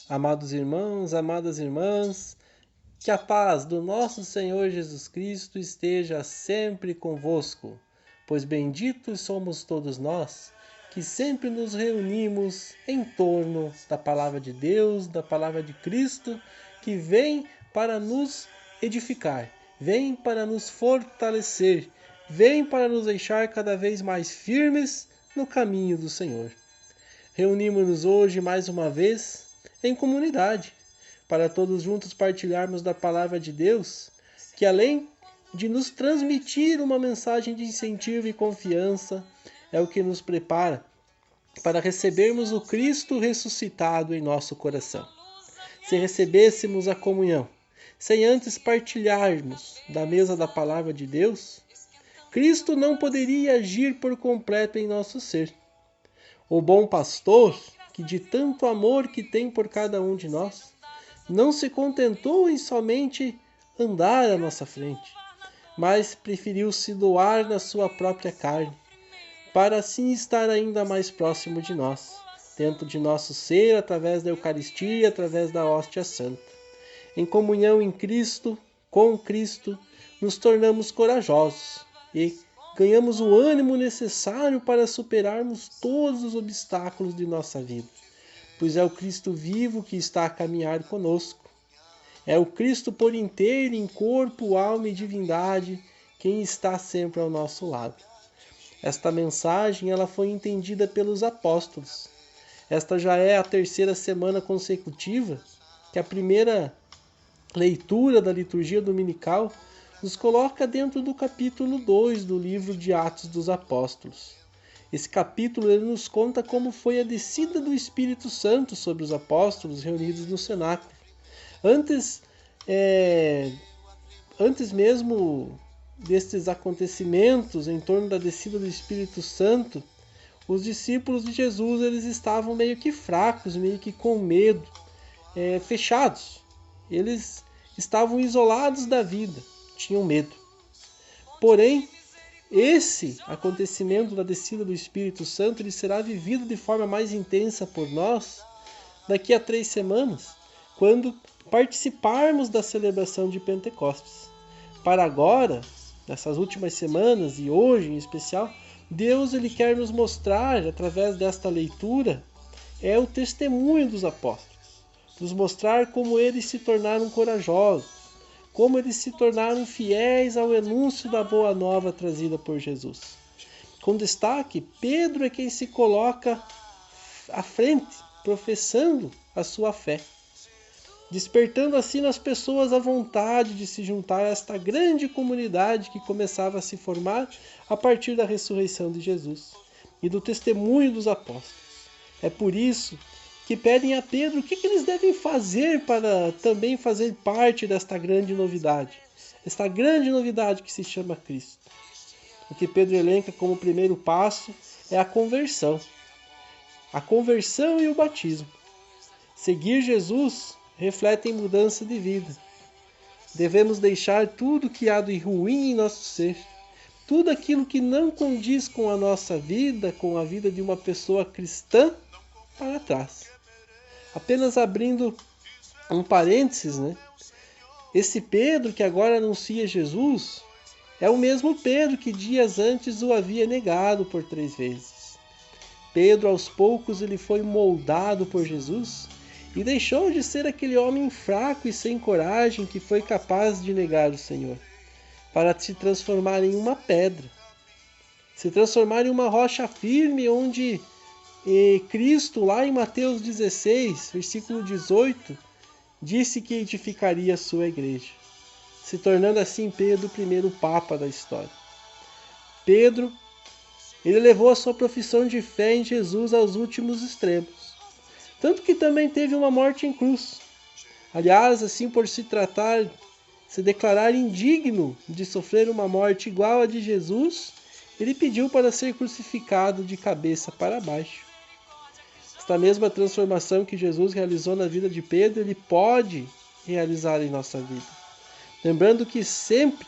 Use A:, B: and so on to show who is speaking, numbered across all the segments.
A: Amados irmãos, amadas irmãs, que a paz do nosso Senhor Jesus Cristo esteja sempre convosco, pois benditos somos todos nós, que sempre nos reunimos em torno da palavra de Deus, da palavra de Cristo, que vem para nos edificar, vem para nos fortalecer, vem para nos deixar cada vez mais firmes no caminho do Senhor. Reunimos-nos hoje mais uma vez em comunidade, para todos juntos partilharmos da palavra de Deus, que além de nos transmitir uma mensagem de incentivo e confiança, é o que nos prepara para recebermos o Cristo ressuscitado em nosso coração. Se recebêssemos a comunhão, sem antes partilharmos da mesa da palavra de Deus, Cristo não poderia agir por completo em nosso ser. O bom pastor, que de tanto amor que tem por cada um de nós, não se contentou em somente andar à nossa frente, mas preferiu se doar na sua própria carne, para assim estar ainda mais próximo de nós, dentro de nosso ser, através da Eucaristia, através da hóstia santa. Em comunhão em Cristo, com Cristo, nos tornamos corajosos e ganhamos o ânimo necessário para superarmos todos os obstáculos de nossa vida, pois é o Cristo vivo que está a caminhar conosco. É o Cristo por inteiro, em corpo, alma e divindade, quem está sempre ao nosso lado. Esta mensagem ela foi entendida pelos apóstolos. Esta já é a terceira semana consecutiva que a primeira leitura da liturgia dominical nos coloca dentro do capítulo 2 do livro de Atos dos Apóstolos. Esse capítulo ele nos conta como foi a descida do Espírito Santo sobre os apóstolos reunidos no cenáculo. Antes mesmo destes acontecimentos em torno da descida do Espírito Santo, os discípulos de Jesus eles estavam meio que fracos, meio que com medo, fechados. Eles estavam isolados da vida, tinham medo. Porém, esse acontecimento da descida do Espírito Santo ele será vivido de forma mais intensa por nós daqui a 3 semanas, quando participarmos da celebração de Pentecostes. Para agora, nessas últimas semanas e hoje em especial, Deus ele quer nos mostrar, através desta leitura, o testemunho dos apóstolos. Nos mostrar como eles se tornaram corajosos, como eles se tornaram fiéis ao anúncio da boa nova trazida por Jesus. Com destaque, Pedro é quem se coloca à frente, professando a sua fé, despertando assim nas pessoas a vontade de se juntar a esta grande comunidade que começava a se formar a partir da ressurreição de Jesus e do testemunho dos apóstolos. É por isso que pedem a Pedro o que eles devem fazer para também fazer parte desta grande novidade. Esta grande novidade que se chama Cristo. O que Pedro elenca como primeiro passo é a conversão. A conversão e o batismo. Seguir Jesus refletem mudança de vida. Devemos deixar tudo que há de ruim em nosso ser. Tudo aquilo que não condiz com a nossa vida, com a vida de uma pessoa cristã, para trás. Apenas abrindo um parênteses, Esse Pedro que agora anuncia Jesus é o mesmo Pedro que dias antes o havia negado por 3 vezes. Pedro, aos poucos, ele foi moldado por Jesus e deixou de ser aquele homem fraco e sem coragem que foi capaz de negar o Senhor, para se transformar em uma pedra, se transformar em uma rocha firme onde Cristo, lá em Mateus 16, versículo 18, disse que edificaria a sua igreja, se tornando assim Pedro o primeiro papa da história. Pedro, ele levou a sua profissão de fé em Jesus aos últimos extremos, tanto que também teve uma morte em cruz. Aliás, assim por se declarar indigno de sofrer uma morte igual a de Jesus, ele pediu para ser crucificado de cabeça para baixo. Esta mesma transformação que Jesus realizou na vida de Pedro, ele pode realizar em nossa vida. Lembrando que sempre,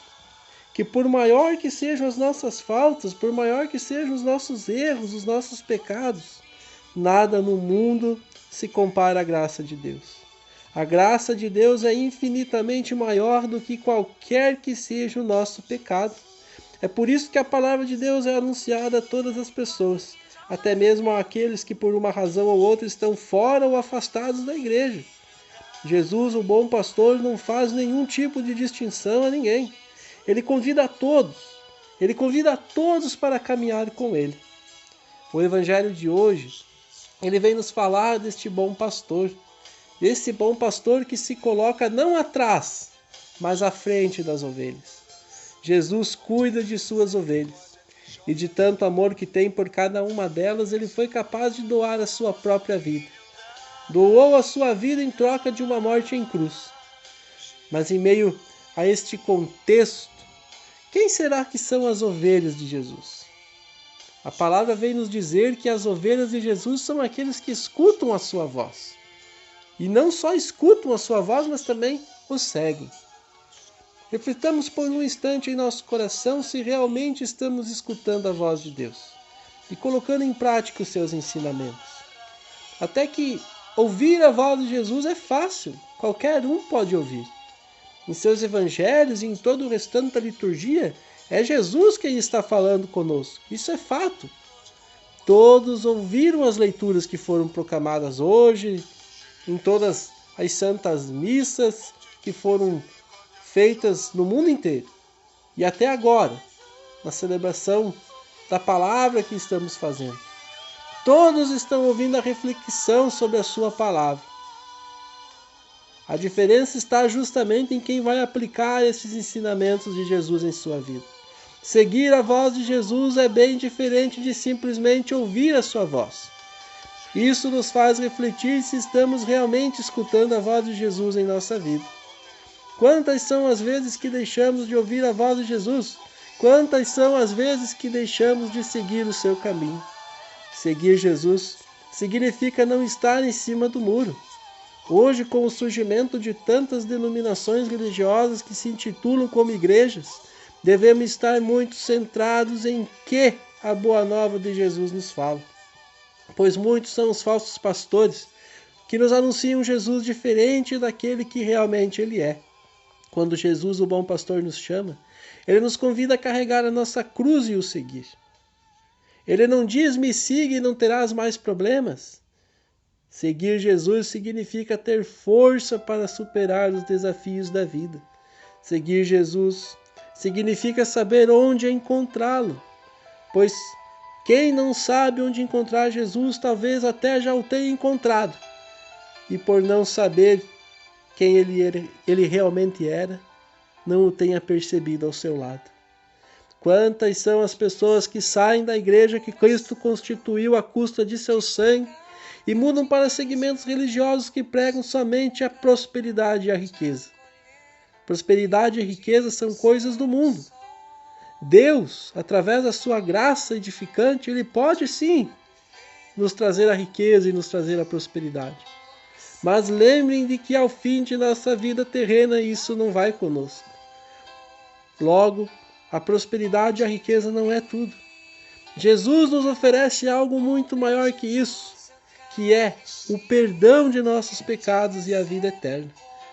A: que por maior que sejam as nossas faltas, por maior que sejam os nossos erros, os nossos pecados, nada no mundo se compara à graça de Deus. A graça de Deus é infinitamente maior do que qualquer que seja o nosso pecado. É por isso que a palavra de Deus é anunciada a todas as pessoas, até mesmo àqueles que por uma razão ou outra estão fora ou afastados da igreja. Jesus, o bom pastor, não faz nenhum tipo de distinção a ninguém. Ele convida a todos. Ele convida a todos para caminhar com ele. O evangelho de hoje, ele vem nos falar deste bom pastor. Desse bom pastor que se coloca não atrás, mas à frente das ovelhas. Jesus cuida de suas ovelhas. E de tanto amor que tem por cada uma delas, ele foi capaz de doar a sua própria vida. Doou a sua vida em troca de uma morte em cruz. Mas em meio a este contexto, quem será que são as ovelhas de Jesus? A palavra vem nos dizer que as ovelhas de Jesus são aqueles que escutam a sua voz. E não só escutam a sua voz, mas também o seguem. Reflitamos por um instante em nosso coração se realmente estamos escutando a voz de Deus e colocando em prática os seus ensinamentos. Até que ouvir a voz de Jesus é fácil, qualquer um pode ouvir. Em seus evangelhos e em todo o restante da liturgia, é Jesus quem está falando conosco. Isso é fato. Todos ouviram as leituras que foram proclamadas hoje, em todas as santas missas que foram feitas no mundo inteiro. E até agora, na celebração da palavra que estamos fazendo. Todos estão ouvindo a reflexão sobre a sua palavra. A diferença está justamente em quem vai aplicar esses ensinamentos de Jesus em sua vida. Seguir a voz de Jesus é bem diferente de simplesmente ouvir a sua voz. Isso nos faz refletir se estamos realmente escutando a voz de Jesus em nossa vida. Quantas são as vezes que deixamos de ouvir a voz de Jesus? Quantas são as vezes que deixamos de seguir o seu caminho? Seguir Jesus significa não estar em cima do muro. Hoje, com o surgimento de tantas denominações religiosas que se intitulam como igrejas, devemos estar muito centrados em que a boa nova de Jesus nos fala. Pois muitos são os falsos pastores que nos anunciam Jesus diferente daquele que realmente ele é. Quando Jesus, o bom pastor, nos chama, ele nos convida a carregar a nossa cruz e o seguir. Ele não diz, me siga e não terás mais problemas. Seguir Jesus significa ter força para superar os desafios da vida. Seguir Jesus significa saber onde encontrá-lo, pois quem não sabe onde encontrar Jesus, talvez até já o tenha encontrado. E por não saber quem ele realmente era, não o tenha percebido ao seu lado. Quantas são as pessoas que saem da igreja que Cristo constituiu à custa de seu sangue e mudam para segmentos religiosos que pregam somente a prosperidade e a riqueza. Prosperidade e riqueza são coisas do mundo. Deus, através da sua graça edificante, ele pode sim nos trazer a riqueza e nos trazer a prosperidade. Mas lembrem de que ao fim de nossa vida terrena isso não vai conosco. Logo, a prosperidade e a riqueza não é tudo. Jesus nos oferece algo muito maior que isso, que é o perdão de nossos pecados e a vida eterna.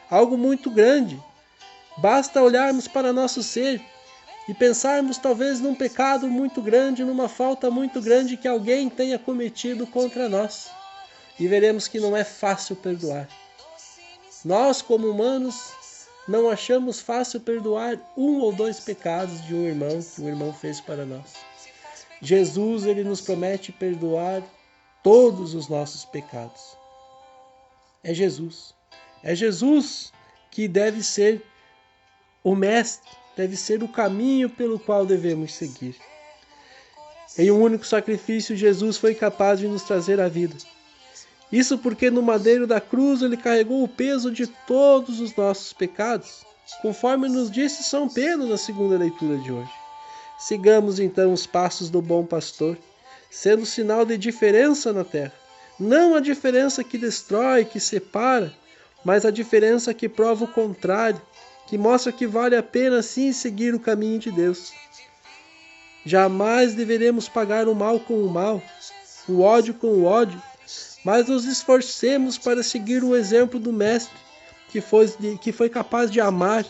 A: Algo muito grande. Basta olharmos para nosso ser e pensarmos talvez num pecado muito grande, numa falta muito grande que alguém tenha cometido contra nós. E veremos que não é fácil perdoar. Nós, como humanos, não achamos fácil perdoar 1 ou 2 pecados de um irmão que o irmão fez para nós. Jesus, ele nos promete perdoar todos os nossos pecados. É Jesus. É Jesus que deve ser o mestre, deve ser o caminho pelo qual devemos seguir. Em um único sacrifício, Jesus foi capaz de nos trazer a vida. Isso porque no madeiro da cruz ele carregou o peso de todos os nossos pecados, conforme nos disse São Pedro na segunda leitura de hoje. Sigamos então os passos do bom pastor, sendo sinal de diferença na terra. Não a diferença que destrói, que separa, mas a diferença que prova o contrário, que mostra que vale a pena sim seguir o caminho de Deus. Jamais deveremos pagar o mal com o mal, o ódio com o ódio, mas nos esforcemos para seguir o exemplo do Mestre, que foi capaz de amar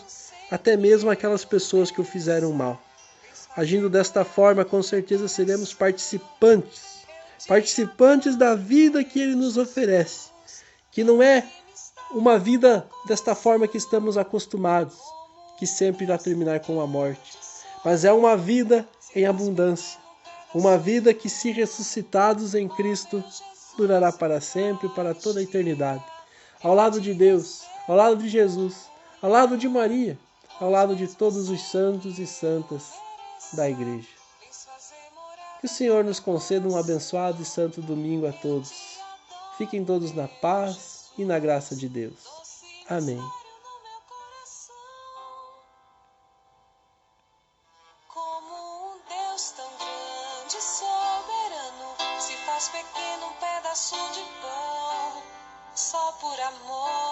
A: até mesmo aquelas pessoas que o fizeram mal. Agindo desta forma, com certeza seremos participantes da vida que Ele nos oferece, que não é uma vida desta forma que estamos acostumados, que sempre irá terminar com a morte, mas é uma vida em abundância, uma vida que, se ressuscitados em Cristo, durará para sempre, para toda a eternidade, ao lado de Deus, ao lado de Jesus, ao lado de Maria, ao lado de todos os santos e santas da Igreja. Que o Senhor nos conceda um abençoado e santo domingo a todos. Fiquem todos na paz e na graça de Deus. Amém.
B: Como um Deus tão grande e soberano se faz pequeno um pedaço de pão, só por amor.